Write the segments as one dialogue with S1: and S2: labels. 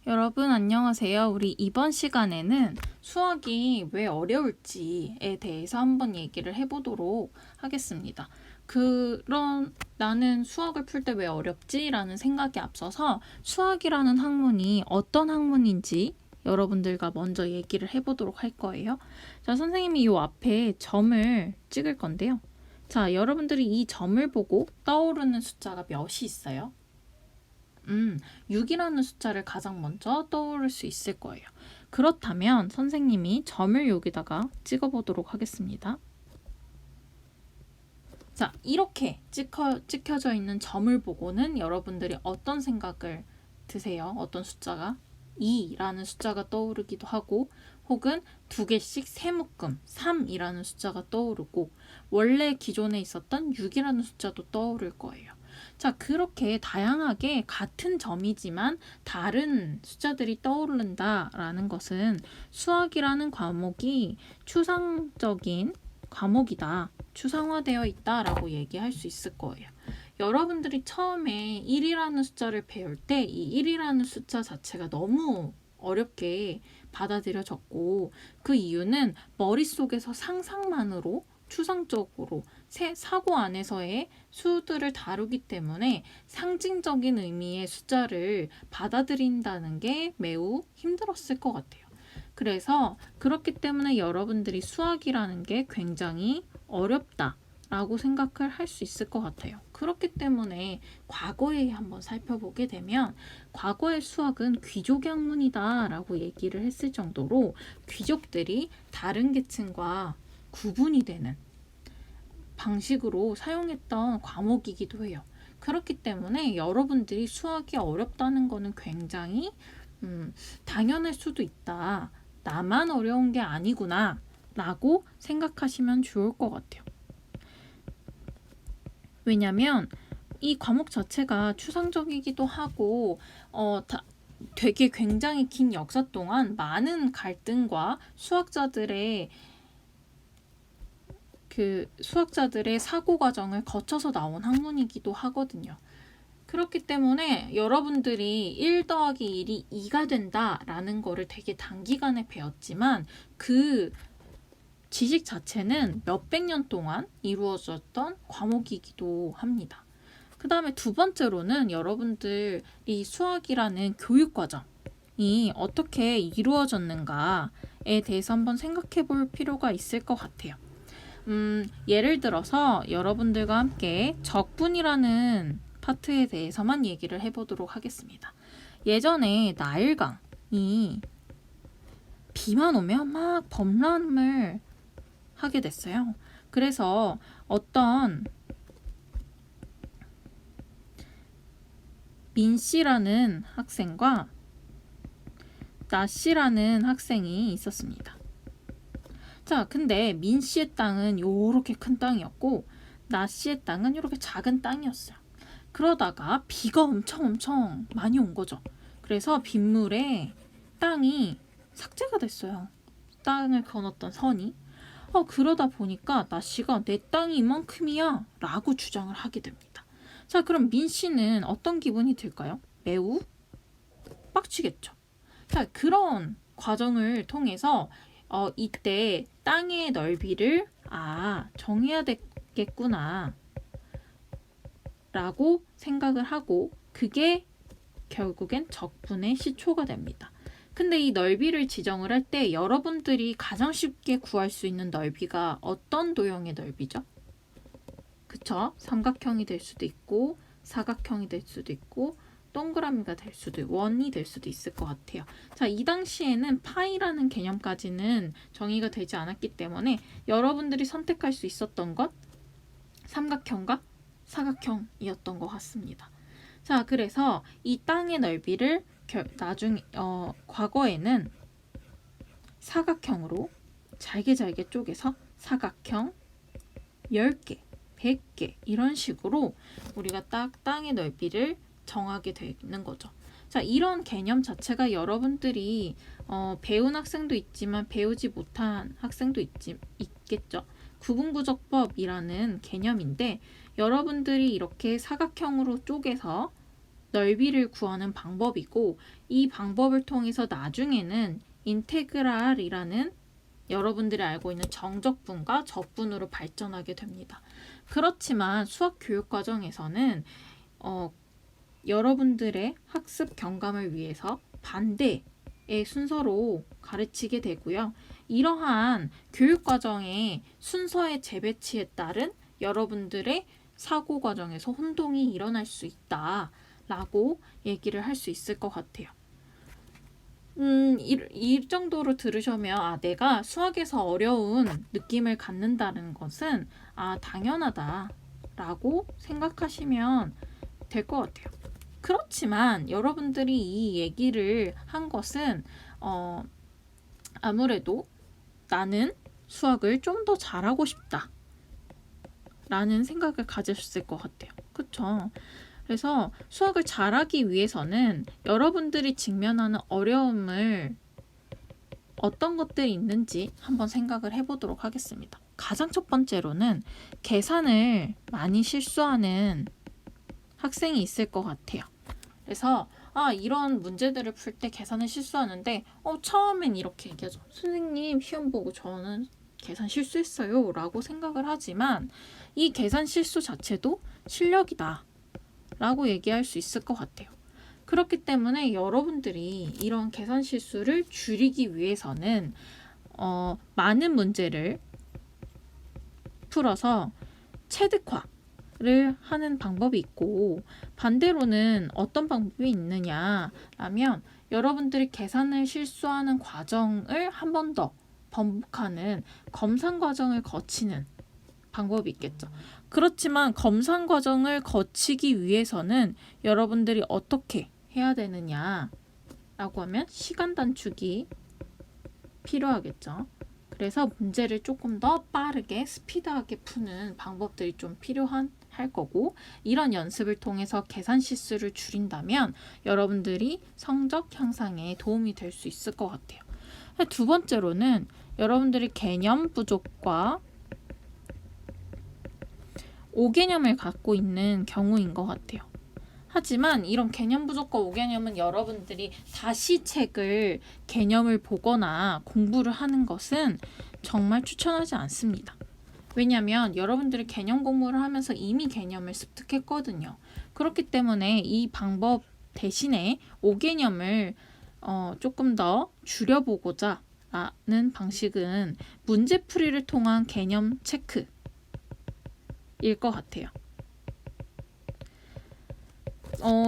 S1: 여러분 안녕하세요. 우리 이번 시간에는 수학이 왜 어려울지에 대해서 한번 얘기를 해보도록 하겠습니다. 나는 수학을 풀 때 왜 어렵지? 라는 생각이 앞서서 수학이라는 학문이 어떤 학문인지 여러분들과 먼저 얘기를 해보도록 할 거예요. 자, 선생님이 이 앞에 점을 찍을 건데요. 자, 여러분들이 이 점을 보고 떠오르는 숫자가 몇이 있어요? 6이라는 숫자를 가장 먼저 떠오를 수 있을 거예요. 그렇다면 선생님이 점을 여기다가 찍어보도록 하겠습니다. 자, 이렇게 찍혀져 있는 점을 보고는 여러분들이 어떤 생각을 드세요? 어떤 숫자가? 2라는 숫자가 떠오르기도 하고 혹은 두 개씩 세 묶음 3이라는 숫자가 떠오르고 원래 기존에 있었던 6이라는 숫자도 떠오를 거예요. 자, 그렇게 다양하게 같은 점이지만 다른 숫자들이 떠오른다라는 것은 수학이라는 과목이 추상적인 과목이다. 추상화되어 있다라고 얘기할 수 있을 거예요. 여러분들이 처음에 1이라는 숫자를 배울 때 이 1이라는 숫자 자체가 너무 어렵게 받아들여졌고 그 이유는 머릿속에서 상상만으로 추상적으로 사고 안에서의 수들을 다루기 때문에 상징적인 의미의 숫자를 받아들인다는 게 매우 힘들었을 것 같아요. 그래서 그렇기 때문에 여러분들이 수학이라는 게 굉장히 어렵다라고 생각을 할 수 있을 것 같아요. 그렇기 때문에 과거에 한번 살펴보게 되면 과거의 수학은 귀족의 학문이다라고 얘기를 했을 정도로 귀족들이 다른 계층과 구분이 되는 방식으로 사용했던 과목이기도 해요. 그렇기 때문에 여러분들이 수학이 어렵다는 거는 굉장히 당연할 수도 있다. 나만 어려운 게 아니구나 라고 생각하시면 좋을 것 같아요. 왜냐면 이 과목 자체가 추상적이기도 하고 되게 굉장히 긴 역사 동안 많은 갈등과 수학자들의 사고 과정을 거쳐서 나온 학문이기도 하거든요. 그렇기 때문에 여러분들이 1 더하기 1이 2가 된다라는 거를 되게 단기간에 배웠지만 그 지식 자체는 몇백 년 동안 이루어졌던 과목이기도 합니다. 그 다음에 두 번째로는 여러분들이 수학이라는 교육 과정이 어떻게 이루어졌는가에 대해서 한번 생각해 볼 필요가 있을 것 같아요. 예를 들어서 여러분들과 함께 적분이라는 파트에 대해서만 얘기를 해보도록 하겠습니다. 예전에 나일강이 비만 오면 막 범람을 하게 됐어요. 그래서 어떤 민씨라는 학생과 나씨라는 학생이 있었습니다. 자, 근데 민씨의 땅은 요렇게 큰 땅이었고 나씨의 땅은 요렇게 작은 땅이었어요. 그러다가 비가 엄청 많이 온 거죠. 그래서 빗물에 땅이 삭제가 됐어요. 땅을 그어놨던 선이. 그러다 보니까 나씨가 내 땅이 이만큼이야 라고 주장을 하게 됩니다. 자, 그럼 민씨는 어떤 기분이 들까요? 매우 빡치겠죠. 자, 그런 과정을 통해서 이때 땅의 넓이를 정해야 되겠구나 라고 생각을 하고 그게 결국엔 적분의 시초가 됩니다. 근데 이 넓이를 지정을 할 때 여러분들이 가장 쉽게 구할 수 있는 넓이가 어떤 도형의 넓이죠? 그쵸? 삼각형이 될 수도 있고 사각형이 될 수도 있고 동그라미가 될 수도 있고 원이 될 수도 있을 것 같아요. 자, 이 당시에는 파이라는 개념까지는 정의가 되지 않았기 때문에 여러분들이 선택할 수 있었던 것 삼각형과 사각형이었던 것 같습니다. 자, 그래서 이 땅의 넓이를 과거에는 사각형으로 잘게 쪼개서 사각형 10개, 100개 이런 식으로 우리가 딱 땅의 넓이를 정하게 되는 거죠. 자, 이런 개념 자체가 여러분들이 배운 학생도 있지만 배우지 못한 학생도 있겠죠. 구분구조법이라는 개념인데 여러분들이 이렇게 사각형으로 쪼개서 넓이를 구하는 방법이고, 이 방법을 통해서 나중에는 인테그랄이라는 여러분들이 알고 있는 정적분과 적분으로 발전하게 됩니다. 그렇지만 수학 교육 과정에서는 여러분들의 학습 경감을 위해서 반대의 순서로 가르치게 되고요. 이러한 교육 과정의 순서의 재배치에 따른 여러분들의 사고 과정에서 혼동이 일어날 수 있다라고 얘기를 할 수 있을 것 같아요. 이 정도로 들으시면 내가 수학에서 어려운 느낌을 갖는다는 것은 당연하다라고 생각하시면 될 것 같아요. 그렇지만 여러분들이 이 얘기를 한 것은 아무래도 나는 수학을 좀 더 잘하고 싶다 라는 생각을 가지셨을 것 같아요. 그쵸? 그래서 수학을 잘하기 위해서는 여러분들이 직면하는 어려움을 어떤 것들이 있는지 한번 생각을 해보도록 하겠습니다. 가장 첫 번째로는 계산을 많이 실수하는 학생이 있을 것 같아요. 그래서 이런 문제들을 풀 때 계산을 실수하는데 처음엔 이렇게 얘기하죠. 선생님 시험 보고 저는 계산 실수했어요 라고 생각을 하지만 이 계산 실수 자체도 실력이다 라고 얘기할 수 있을 것 같아요. 그렇기 때문에 여러분들이 이런 계산 실수를 줄이기 위해서는 많은 문제를 풀어서 체득화를 하는 방법이 있고, 반대로는 어떤 방법이 있느냐라면 여러분들이 계산을 실수하는 과정을 한 번 더 반복하는 검산 과정을 거치는 방법이 있겠죠. 그렇지만 검산 과정을 거치기 위해서는 여러분들이 어떻게 해야 되느냐라고 하면 시간 단축이 필요하겠죠. 그래서 문제를 조금 더 빠르게 스피드하게 푸는 방법들이 좀 필요할 거고, 이런 연습을 통해서 계산 실수를 줄인다면 여러분들이 성적 향상에 도움이 될 수 있을 것 같아요. 두 번째로는 여러분들이 개념 부족과 오개념을 갖고 있는 경우인 것 같아요. 하지만 이런 개념 부족과 오개념은 여러분들이 다시 책을 개념을 보거나 공부를 하는 것은 정말 추천하지 않습니다. 왜냐하면 여러분들이 개념 공부를 하면서 이미 개념을 습득했거든요. 그렇기 때문에 이 방법 대신에 오개념을 조금 더 줄여보고자 하는 방식은 문제풀이를 통한 개념 체크일 것 같아요.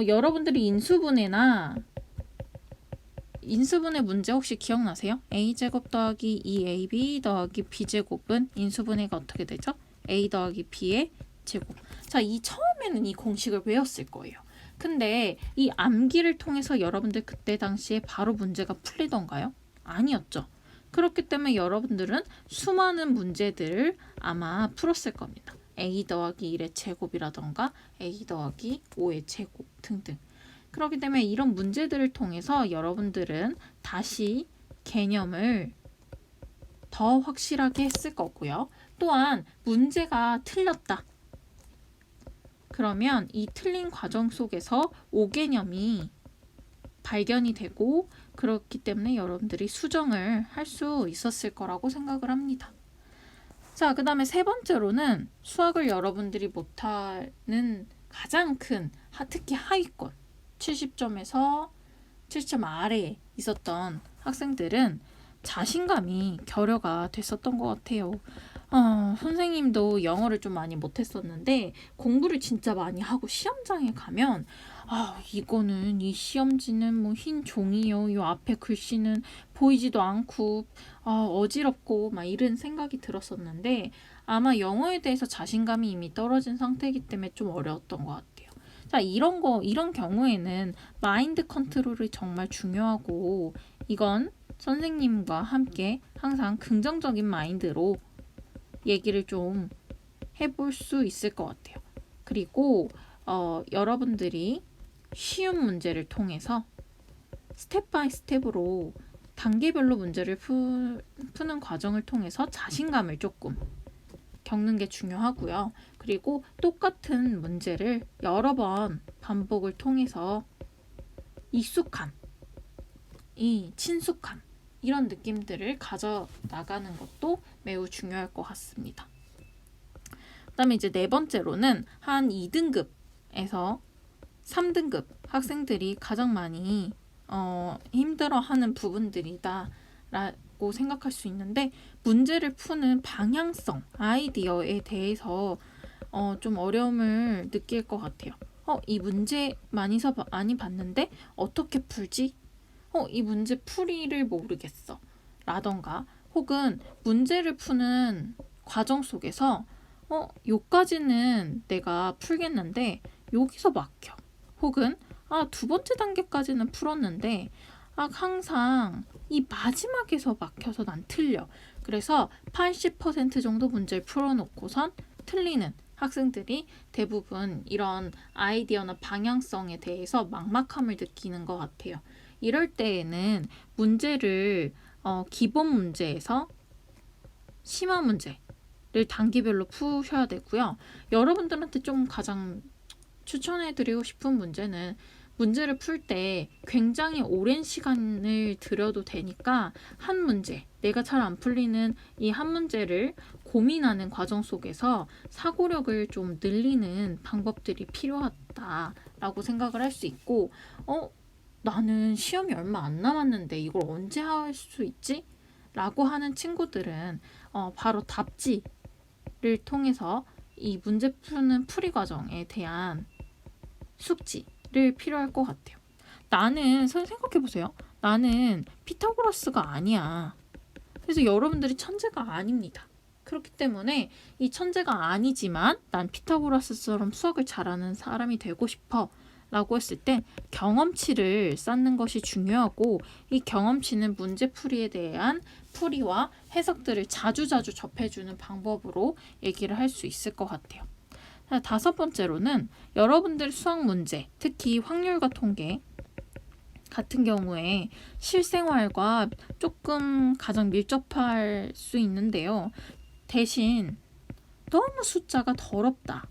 S1: 여러분들이 인수분해 문제 혹시 기억나세요? a제곱 더하기 2ab 더하기 b제곱은 인수분해가 어떻게 되죠? a 더하기 b의 제곱. 자, 처음에는 이 공식을 외웠을 거예요. 근데 이 암기를 통해서 여러분들 그때 당시에 바로 문제가 풀리던가요? 아니었죠. 그렇기 때문에 여러분들은 수많은 문제들을 아마 풀었을 겁니다. a 더하기 1의 제곱이라던가 a 더하기 5의 제곱 등등. 그렇기 때문에 이런 문제들을 통해서 여러분들은 다시 개념을 더 확실하게 했을 거고요. 또한 문제가 틀렸다. 그러면 이 틀린 과정 속에서 오개념이 발견이 되고, 그렇기 때문에 여러분들이 수정을 할 수 있었을 거라고 생각을 합니다. 자, 그 다음에 세 번째로는 수학을 여러분들이 못하는 가장 큰, 특히 하위권 70점에서 70점 아래에 있었던 학생들은 자신감이 결여가 됐었던 것 같아요. 선생님도 영어를 좀 많이 못했었는데 공부를 진짜 많이 하고 시험장에 가면 이거는 이 시험지는 뭐 흰 종이요. 이 앞에 글씨는 보이지도 않고 어지럽고 막 이런 생각이 들었었는데, 아마 영어에 대해서 자신감이 이미 떨어진 상태이기 때문에 좀 어려웠던 것 같아요. 자, 이런 경우에는 마인드 컨트롤이 정말 중요하고, 이건 선생님과 함께 항상 긍정적인 마인드로 얘기를 좀 해볼 수 있을 것 같아요. 그리고 여러분들이 쉬운 문제를 통해서 스텝 바이 스텝으로 단계별로 문제를 푸는 과정을 통해서 자신감을 조금 겪는 게 중요하고요. 그리고 똑같은 문제를 여러 번 반복을 통해서 익숙함, 친숙함 이런 느낌들을 가져나가는 것도 매우 중요할 것 같습니다. 그다음에 이제 네 번째로는 한 2등급에서 3등급 학생들이 가장 많이 힘들어하는 부분들이다 라고 생각할 수 있는데, 문제를 푸는 방향성, 아이디어에 대해서 좀 어려움을 느낄 것 같아요. 이 문제 많이 봤는데 어떻게 풀지? 이 문제 풀이를 모르겠어 라던가, 혹은 문제를 푸는 과정 속에서 요까지는 내가 풀겠는데 여기서 막혀, 혹은 두 번째 단계까지는 풀었는데 항상 이 마지막에서 막혀서 난 틀려. 그래서 80% 정도 문제를 풀어놓고선 틀리는 학생들이 대부분 이런 아이디어나 방향성에 대해서 막막함을 느끼는 것 같아요. 이럴 때에는 문제를 기본 문제에서 심화 문제를 단계별로 푸셔야 되고요. 여러분들한테 좀 가장 추천해드리고 싶은 문제는, 문제를 풀 때 굉장히 오랜 시간을 들여도 되니까 한 문제, 내가 잘 안 풀리는 이 한 문제를 고민하는 과정 속에서 사고력을 좀 늘리는 방법들이 필요하다라고 생각을 할 수 있고, 나는 시험이 얼마 안 남았는데 이걸 언제 할 수 있지? 라고 하는 친구들은 바로 답지를 통해서 이 문제 푸는 풀이 과정에 대한 숙지를 필요할 것 같아요. 나는 생각해보세요. 나는 피타고라스가 아니야. 그래서 여러분들이 천재가 아닙니다. 그렇기 때문에 이 천재가 아니지만 난 피타고라스처럼 수학을 잘하는 사람이 되고 싶어 라고 했을 때 경험치를 쌓는 것이 중요하고, 이 경험치는 문제풀이에 대한 풀이와 해석들을 자주자주 접해주는 방법으로 얘기를 할 수 있을 것 같아요. 다섯 번째로는 여러분들 수학 문제, 특히 확률과 통계 같은 경우에 실생활과 조금 가장 밀접할 수 있는데요. 대신 너무 숫자가 더럽다,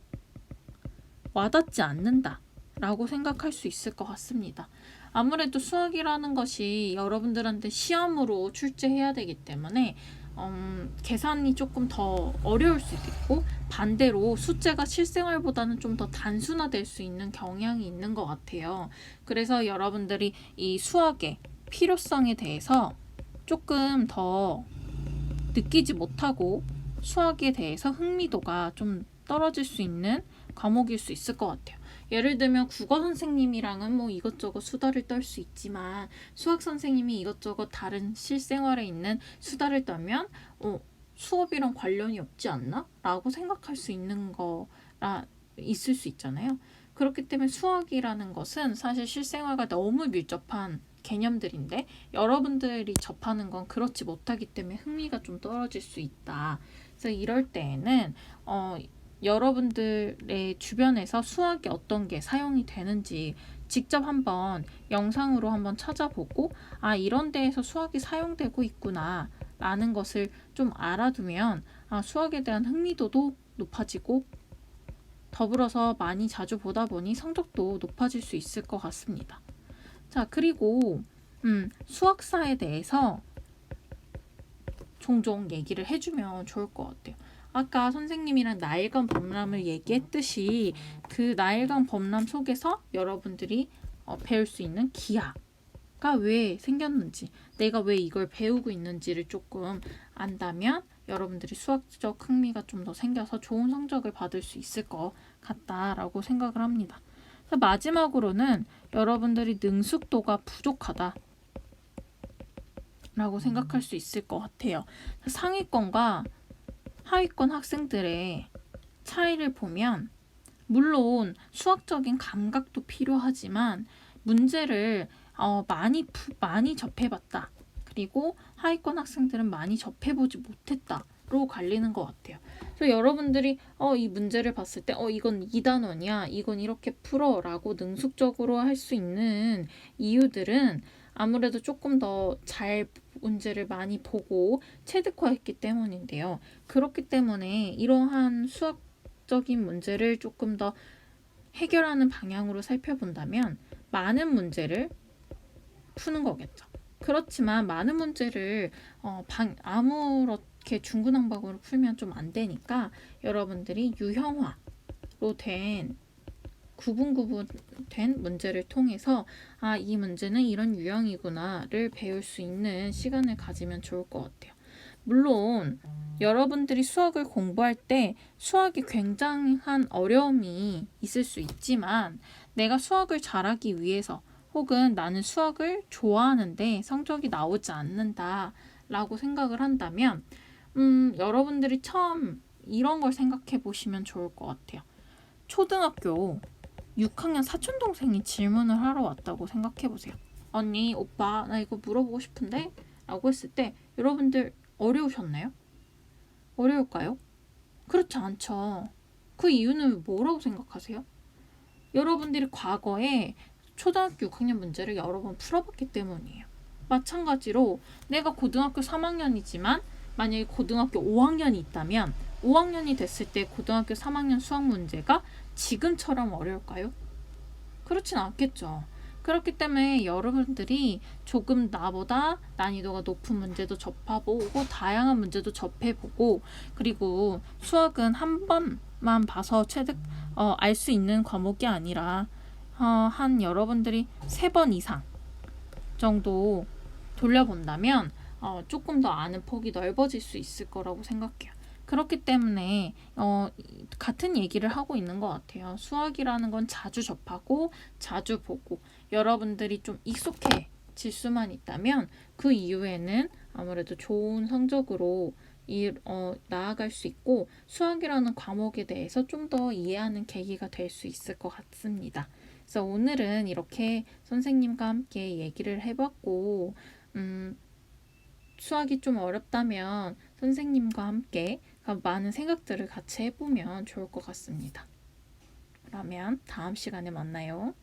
S1: 와닿지 않는다 라고 생각할 수 있을 것 같습니다. 아무래도 수학이라는 것이 여러분들한테 시험으로 출제해야 되기 때문에 계산이 조금 더 어려울 수도 있고, 반대로 숫자가 실생활보다는 좀 더 단순화될 수 있는 경향이 있는 것 같아요. 그래서 여러분들이 이 수학의 필요성에 대해서 조금 더 느끼지 못하고 수학에 대해서 흥미도가 좀 떨어질 수 있는 과목일 수 있을 것 같아요. 예를 들면 국어 선생님이랑은 뭐 이것저것 수다를 떨 수 있지만, 수학 선생님이 이것저것 다른 실생활에 있는 수다를 떨면 수업이랑 관련이 없지 않나? 라고 생각할 수 있는 거라 있을 수 있잖아요. 그렇기 때문에 수학이라는 것은 사실 실생활과 너무 밀접한 개념들인데, 여러분들이 접하는 건 그렇지 못하기 때문에 흥미가 좀 떨어질 수 있다. 그래서 이럴 때에는 여러분들의 주변에서 수학이 어떤 게 사용이 되는지 직접 한번 영상으로 한번 찾아보고, 이런 데에서 수학이 사용되고 있구나 라는 것을 좀 알아두면 수학에 대한 흥미도도 높아지고, 더불어서 많이 자주 보다 보니 성적도 높아질 수 있을 것 같습니다. 자, 그리고 수학사에 대해서 종종 얘기를 해주면 좋을 것 같아요. 아까 선생님이랑 나일강 범람을 얘기했듯이 그 나일강 범람 속에서 여러분들이 배울 수 있는 기하가 왜 생겼는지, 내가 왜 이걸 배우고 있는지를 조금 안다면 여러분들이 수학적 흥미가 좀 더 생겨서 좋은 성적을 받을 수 있을 것 같다라고 생각을 합니다. 마지막으로는 여러분들이 능숙도가 부족하다 라고 생각할 수 있을 것 같아요. 상위권과 하위권 학생들의 차이를 보면, 물론 수학적인 감각도 필요하지만 문제를 많이 접해봤다, 그리고 하위권 학생들은 많이 접해보지 못했다로 갈리는 것 같아요. 그래서 여러분들이 이 문제를 봤을 때 이건 2단원이야, 이건 이렇게 풀어 라고 능숙적으로 할 수 있는 이유들은 아무래도 조금 더 잘 문제를 많이 보고 체득화했기 때문인데요. 그렇기 때문에 이러한 수학적인 문제를 조금 더 해결하는 방향으로 살펴본다면 많은 문제를 푸는 거겠죠. 그렇지만 많은 문제를 아무렇게 중구난방으로 풀면 좀 안 되니까 여러분들이 유형화로 된 구분된 문제를 통해서 이 문제는 이런 유형이구나를 배울 수 있는 시간을 가지면 좋을 것 같아요. 물론 여러분들이 수학을 공부할 때 수학이 굉장한 어려움이 있을 수 있지만 내가 수학을 잘하기 위해서 혹은 나는 수학을 좋아하는데 성적이 나오지 않는다 라고 생각을 한다면 여러분들이 처음 이런 걸 생각해 보시면 좋을 것 같아요. 초등학교 6학년 사촌동생이 질문을 하러 왔다고 생각해 보세요. 언니, 오빠, 나 이거 물어보고 싶은데? 라고 했을 때 여러분들 어려우셨나요? 어려울까요? 그렇지 않죠. 그 이유는 뭐라고 생각하세요? 여러분들이 과거에 초등학교 6학년 문제를 여러 번 풀어봤기 때문이에요. 마찬가지로 내가 고등학교 3학년이지만 만약에 고등학교 5학년이 있다면 5학년이 됐을 때 고등학교 3학년 수학 문제가 지금처럼 어려울까요? 그렇진 않겠죠. 그렇기 때문에 여러분들이 조금 나보다 난이도가 높은 문제도 접해보고 다양한 문제도 접해보고 그리고 수학은 한 번만 봐서 알 수 있는 과목이 아니라 한 여러분들이 3번 이상 정도 돌려본다면 조금 더 아는 폭이 넓어질 수 있을 거라고 생각해요. 그렇기 때문에 같은 얘기를 하고 있는 것 같아요. 수학이라는 건 자주 접하고 자주 보고 여러분들이 좀 익숙해질 수만 있다면 그 이후에는 아무래도 좋은 성적으로 나아갈 수 있고 수학이라는 과목에 대해서 좀 더 이해하는 계기가 될 수 있을 것 같습니다. 그래서 오늘은 이렇게 선생님과 함께 얘기를 해봤고 수학이 좀 어렵다면 선생님과 함께 많은 생각들을 같이 해보면 좋을 것 같습니다. 그러면 다음 시간에 만나요.